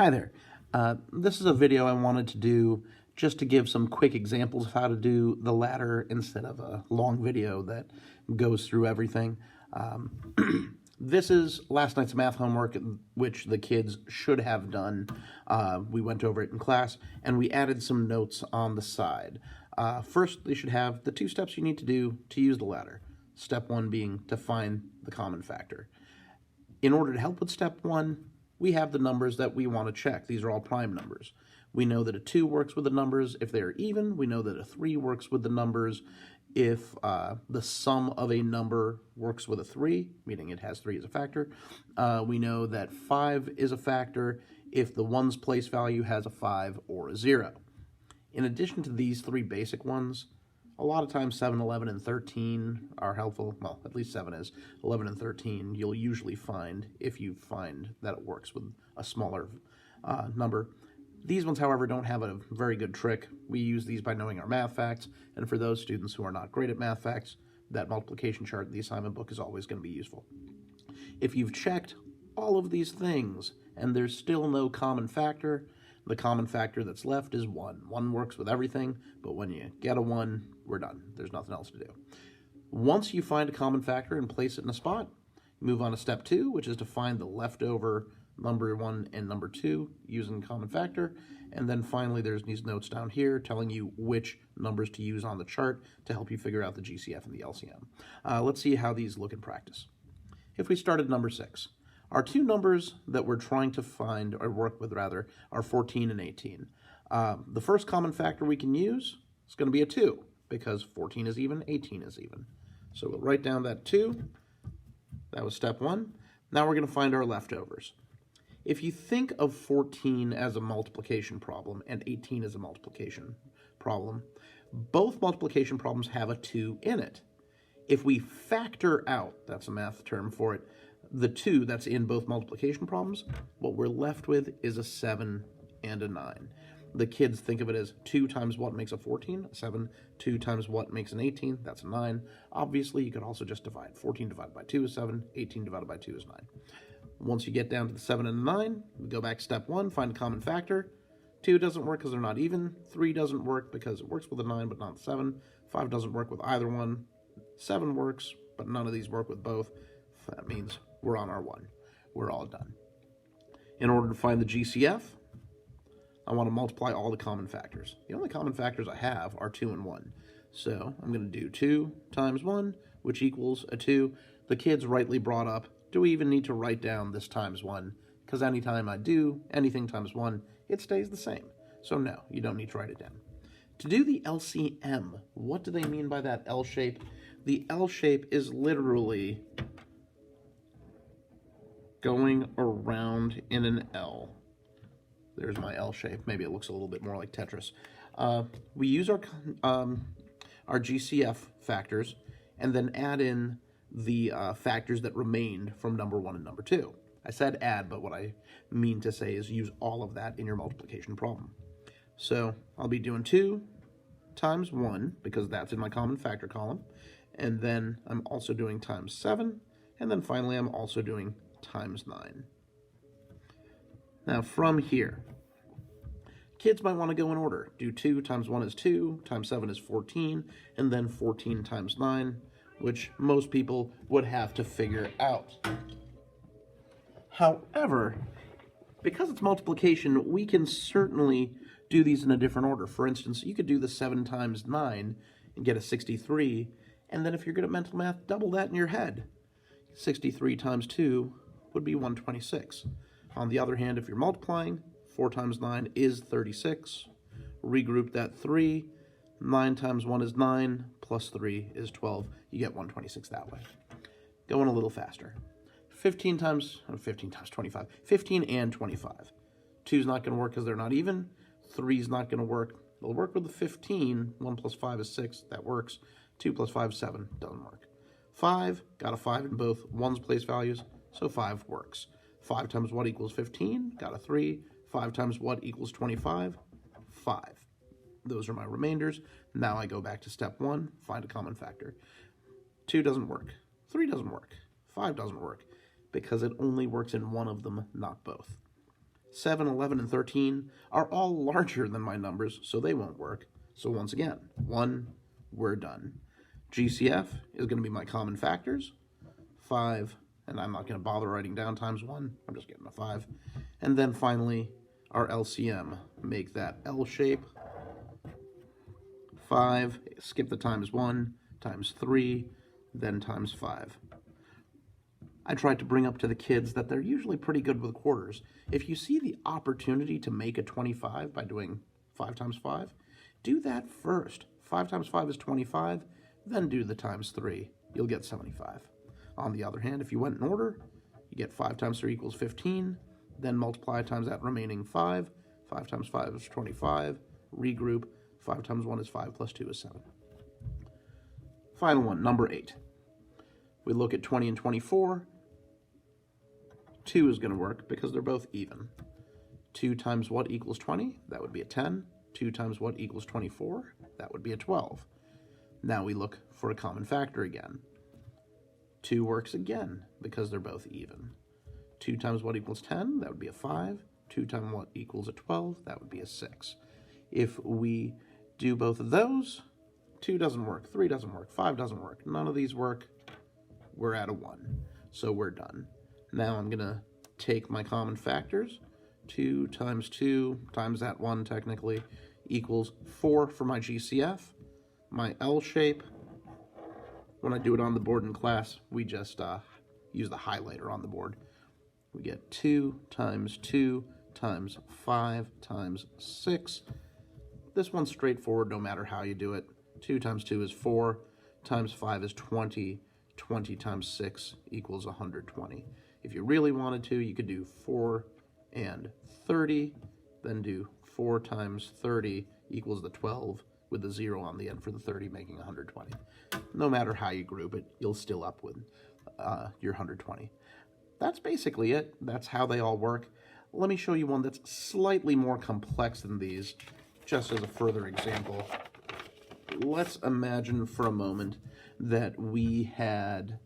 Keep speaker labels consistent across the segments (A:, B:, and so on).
A: Hi there. This is a video I wanted to do just to give some quick examples of how to do the ladder instead of a long video that goes through everything. This is last night's math homework, which the kids should have done. We went over it in class, and we added some notes on the side. First, they should have the 2 steps you need to do to use the ladder. Step 1 being to find the common factor. In order to help with step 1, we have the numbers that we want to check. These are all prime numbers. We know that a 2 works with the numbers if they're even. We know that a 3 works with the numbers if the sum of a number works with a 3, meaning it has 3 as a factor. We know that 5 is a factor if the ones place value has a 5 or a 0. In addition to these 3 basic ones, a lot of times 7, 11, and 13 are helpful. Well, at least 7 is. 11 and 13 you'll usually find if you find that it works with a smaller number. These ones, however, don't have a very good trick. We use these by knowing our math facts, and for those students who are not great at math facts, that multiplication chart in the assignment book is always going to be useful. If you've checked all of these things and there's still no common factor, the common factor that's left is 1. 1 works with everything, but when you get a 1, we're done. There's nothing else to do. Once you find a common factor and place it in a spot, move on to step 2, which is to find the leftover number 1 and number 2 using common factor. And then finally, there's these notes down here telling you which numbers to use on the chart to help you figure out the GCF and the LCM. Let's see how these look in practice. If we start at number 6, our 2 numbers that we're trying to find, or work with rather, are 14 and 18. The first common factor we can use is going to be a 2, because 14 is even, 18 is even. So we'll write down that 2. That was step 1. Now we're going to find our leftovers. If you think of 14 as a multiplication problem and 18 as a multiplication problem, both multiplication problems have a 2 in it. If we factor out, that's a math term for it, the 2 that's in both multiplication problems, what we're left with is a 7 and a 9. The kids think of it as 2 times what makes a 14, 7, 2 times what makes an 18, that's a 9. Obviously, you could also just divide. 14 divided by 2 is 7, 18 divided by 2 is 9. Once you get down to the 7 and the 9, we go back to step 1, find a common factor. 2 doesn't work because they're not even. 3 doesn't work because it works with a 9 but not the 7. 5 doesn't work with either one. 7 works, but none of these work with both. That means we're on our 1. We're all done. In order to find the GCF, I want to multiply all the common factors. The only common factors I have are 2 and 1. So I'm going to do 2 times 1, which equals a 2. The kids rightly brought up, do we even need to write down this times 1? Because anytime I do anything times 1, it stays the same. So no, you don't need to write it down. To do the LCM, what do they mean by that L shape? The L shape is literally going around in an L. There's my L shape. Maybe it looks a little bit more like Tetris. We use our GCF factors and then add in the factors that remained from number 1 and number 2. I said add, but what I mean to say is use all of that in your multiplication problem. So I'll be doing 2 times 1, because that's in my common factor column. And then I'm also doing times 7. And then finally, I'm also doing times 9. Now from here, kids might want to go in order. Do 2 times 1 is 2, times 7 is 14, and then 14 times 9, which most people would have to figure out. However, because it's multiplication, we can certainly do these in a different order. For instance, you could do the 7 times 9 and get a 63, and then if you're good at mental math, double that in your head. 63 times 2 would be 126. On the other hand, if you're multiplying, 4 times 9 is 36. Regroup that 3. 9 times 1 is 9, plus 3 is 12. You get 126 that way. Going a little faster. 15 times 25. 15 and 25. 2 is not going to work because they're not even. 3 is not going to work. It'll work with the 15. 1 plus 5 is 6. That works. 2 plus 5 is 7. Doesn't work. 5. Got a 5 in both ones place values, so 5 works. 5 times what equals 15? Got a 3. 5 times what equals 25? 5. Those are my remainders. Now I go back to step 1, find a common factor. 2 doesn't work. 3 doesn't work. 5 doesn't work, because it only works in one of them, not both. 7, 11, and 13 are all larger than my numbers, so they won't work. So once again, 1, we're done. GCF is going to be my common factors, 5, and I'm not going to bother writing down times 1, I'm just getting a 5. And then finally, our LCM, make that L shape, 5, skip the times 1, times 3, then times 5. I tried to bring up to the kids that they're usually pretty good with quarters. If you see the opportunity to make a 25 by doing 5 times 5, do that first. 5 times 5 is 25, then do the times 3. You'll get 75. On the other hand, if you went in order, you get 5 times 3 equals 15, then multiply times that remaining 5. 5 times 5 is 25. Regroup. 5 times 1 is 5 plus 2 is 7. Final one, number 8. We look at 20 and 24. 2 is going to work because they're both even. 2 times what equals 20? That would be a 10. 2 times what equals 24? That would be a 12. Now we look for a common factor again. 2 works again because they're both even. 2 times what equals 10? That would be a 5. 2 times what equals a 12? That would be a 6. If we do both of those, 2 doesn't work, 3 doesn't work, 5 doesn't work. None of these work. We're at a 1. So we're done. Now I'm going to take my common factors. 2 times 2 times that 1 technically equals 4 for my GCF. My L shape, when I do it on the board in class, we just use the highlighter on the board. We get 2 times 5 times 6. This one's straightforward no matter how you do it. 2 times 2 is 4, times 5 is 20. 20 times 6 equals 120. If you really wanted to, you could do 4 and 30, then do 4 times 30 equals the 12 with the 0 on the end for the 30, making 120. No matter how you group it, you'll still up with your 120. That's basically it. That's how they all work. Let me show you one that's slightly more complex than these, just as a further example. Let's imagine for a moment that we had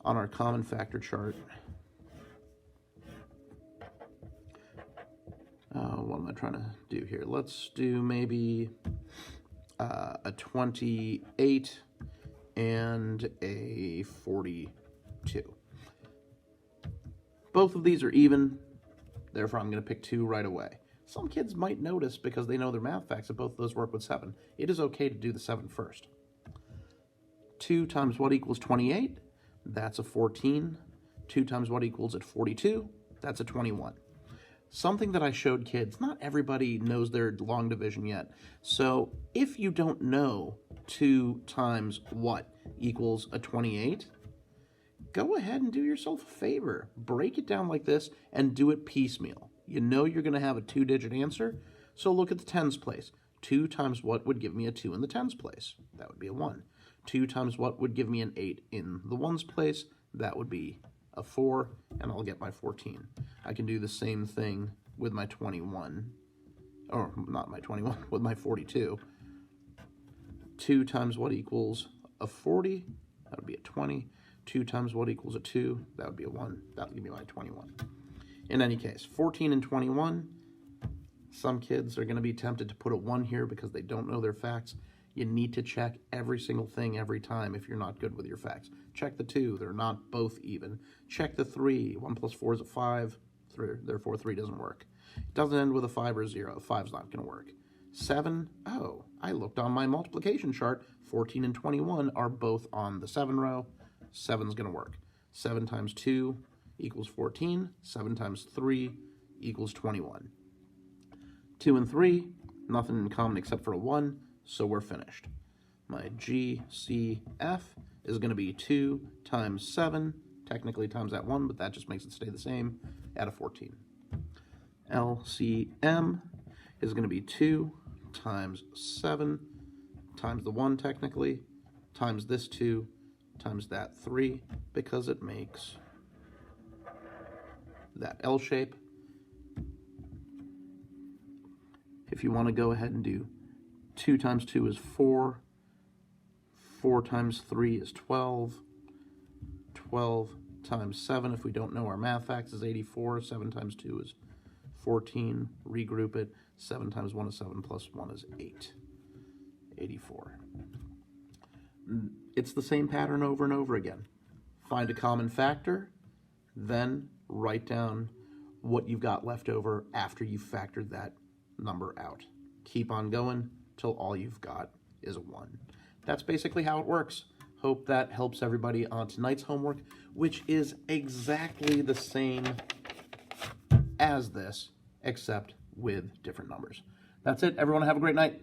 A: on our common factor chart, what am I trying to do here? Let's do maybe a 28 and a 42. Both of these are even, therefore I'm going to pick 2 right away. Some kids might notice, because they know their math facts, that both of those work with 7. It is okay to do the 7 first. 2 times what equals 28? That's a 14. 2 times what equals at 42? That's a 21. Something that I showed kids, not everybody knows their long division yet. So if you don't know 2 times what equals a 28, go ahead and do yourself a favor. Break it down like this and do it piecemeal. You know you're going to have a 2-digit answer, so look at the tens place. 2 times what would give me a 2 in the tens place? That would be a 1. 2 times what would give me an 8 in the ones place? That would be a 4, and I'll get my 14. I can do the same thing with my 21, or not my 21, with my 42. 2 times what equals a 40? That would be a 20. 2 times what equals a 2? That would be a 1. That would give me my 21. In any case, 14 and 21, some kids are going to be tempted to put a 1 here because they don't know their facts. You need to check every single thing every time if you're not good with your facts. Check the 2. They're not both even. Check the 3. 1 plus 4 is a 5. Therefore, 3 doesn't work. It doesn't end with a 5 or a 0. 5's not going to work. 7. Oh, I looked on my multiplication chart. 14 and 21 are both on the 7 row. 7's going to work. 7 times 2 equals 14. 7 times 3 equals 21. 2 and 3, nothing in common except for a 1, so we're finished. My GCF is going to be 2 times 7, technically times that 1, but that just makes it stay the same, at a 14. LCM is going to be 2 times 7 times the 1 technically, times this 2, times that 3, because it makes that L shape. If you want to go ahead and do 2 times 2 is 4, 4 times 3 is 12, 12 times 7, if we don't know our math facts, is 84, 7 times 2 is 14, regroup it. 7 times 1 is 7, plus 1 is 8. 84. It's the same pattern over and over again. Find a common factor, then write down what you've got left over after you've factored that number out. Keep on going till all you've got is a 1. That's basically how it works. Hope that helps everybody on tonight's homework, which is exactly the same as this, except with different numbers. That's it. Everyone have a great night.